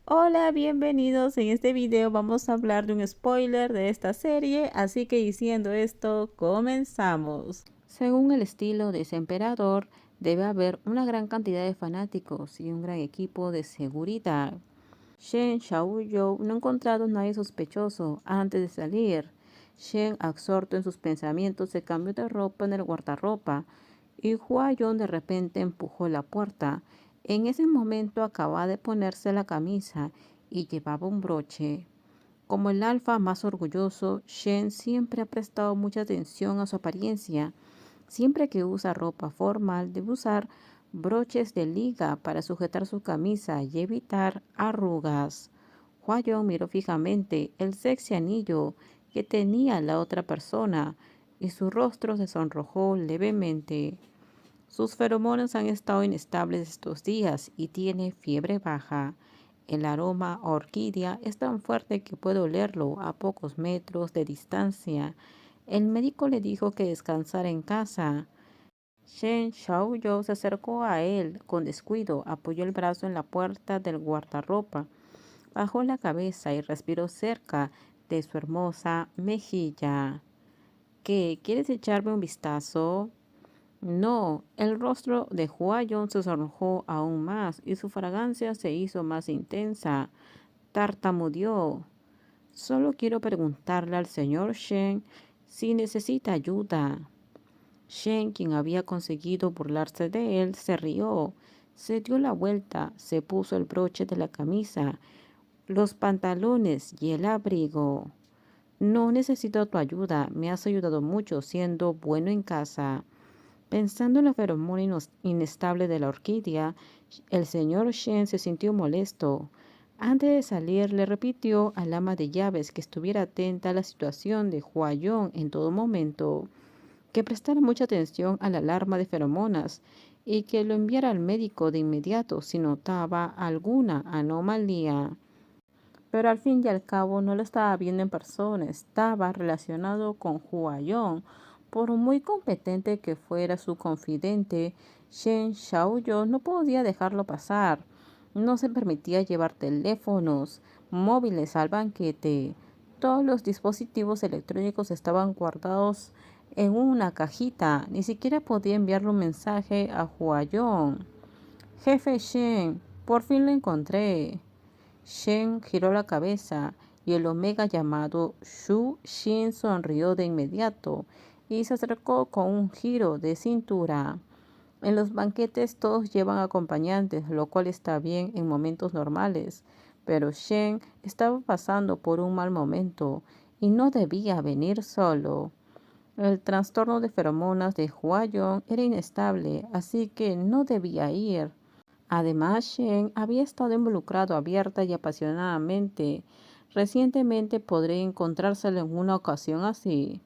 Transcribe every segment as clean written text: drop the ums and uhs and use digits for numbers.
Hola, bienvenidos. En este video vamos a hablar de un spoiler de esta serie, así que diciendo esto, comenzamos. Según el estilo de ese emperador, debe haber una gran cantidad de fanáticos y un gran equipo de seguridad. Shen Xiaoyou no ha encontrado a nadie sospechoso antes de salir. Shen, absorto en sus pensamientos, se cambió de ropa en el guardarropa y Huayong de repente empujó la puerta. En ese momento acababa de ponerse la camisa y llevaba un broche. Como el alfa más orgulloso, Shen siempre ha prestado mucha atención a su apariencia. Siempre que usa ropa formal, debe usar broches de liga para sujetar su camisa y evitar arrugas. Huayong miró fijamente el sexy anillo que tenía la otra persona y su rostro se sonrojó levemente. Sus feromonas han estado inestables estos días y tiene fiebre baja. El aroma a orquídea es tan fuerte que puede olerlo a pocos metros de distancia. El médico le dijo que descansara en casa. Shen Xiaoyou se acercó a él con descuido, apoyó el brazo en la puerta del guardarropa, bajó la cabeza y respiró cerca de su hermosa mejilla. ¿Qué? ¿Quieres echarme un vistazo? No, el rostro de Huayong se sonrojó aún más y su fragancia se hizo más intensa. Tartamudeó. Solo quiero preguntarle al señor Shen si necesita ayuda. Shen, quien había conseguido burlarse de él, se rió. Se dio la vuelta, se puso el broche de la camisa, los pantalones y el abrigo. No necesito tu ayuda, me has ayudado mucho siendo bueno en casa. Pensando en la feromona inestable de la orquídea, el señor Shen se sintió molesto. Antes de salir, le repitió al ama de llaves que estuviera atenta a la situación de Huayong en todo momento, que prestara mucha atención a la alarma de feromonas y que lo enviara al médico de inmediato si notaba alguna anomalía. Pero al fin y al cabo no lo estaba viendo en persona, estaba relacionado con Huayong. Por muy competente que fuera su confidente, Shen Xiaoyou no podía dejarlo pasar. No se permitía llevar teléfonos móviles al banquete. Todos los dispositivos electrónicos estaban guardados en una cajita. Ni siquiera podía enviarle un mensaje a Huayong. Jefe Shen, por fin lo encontré. Shen giró la cabeza y el omega llamado Shu Xin sonrió de inmediato y se acercó con un giro de cintura. En los banquetes todos llevan acompañantes, lo cual está bien en momentos normales, pero Shen estaba pasando por un mal momento y no debía venir solo. El trastorno de feromonas de Huayong era inestable, así que no debía ir. Además, Shen había estado involucrado abierta y apasionadamente. Recientemente podría encontrárselo en una ocasión así.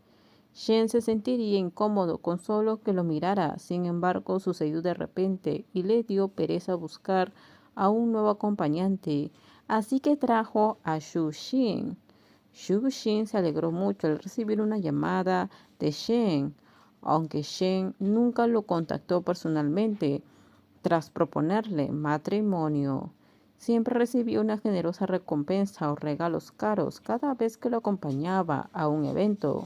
Shen se sentiría incómodo con solo que lo mirara. Sin embargo, sucedió de repente y le dio pereza buscar a un nuevo acompañante. Así que trajo a Xu Xin. Xu Xin se alegró mucho al recibir una llamada de Shen, aunque Shen nunca lo contactó personalmente. Tras proponerle matrimonio, siempre recibía una generosa recompensa o regalos caros cada vez que lo acompañaba a un evento.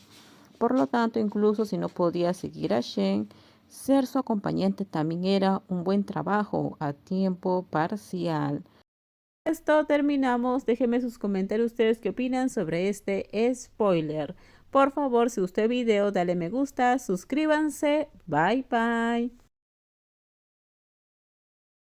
Por lo tanto, incluso si no podía seguir a Shen, ser su acompañante también era un buen trabajo a tiempo parcial. Esto terminamos. Déjenme sus comentarios ustedes qué opinan sobre este spoiler. Por favor, si gustó el video, dale me gusta, suscríbanse. Bye bye.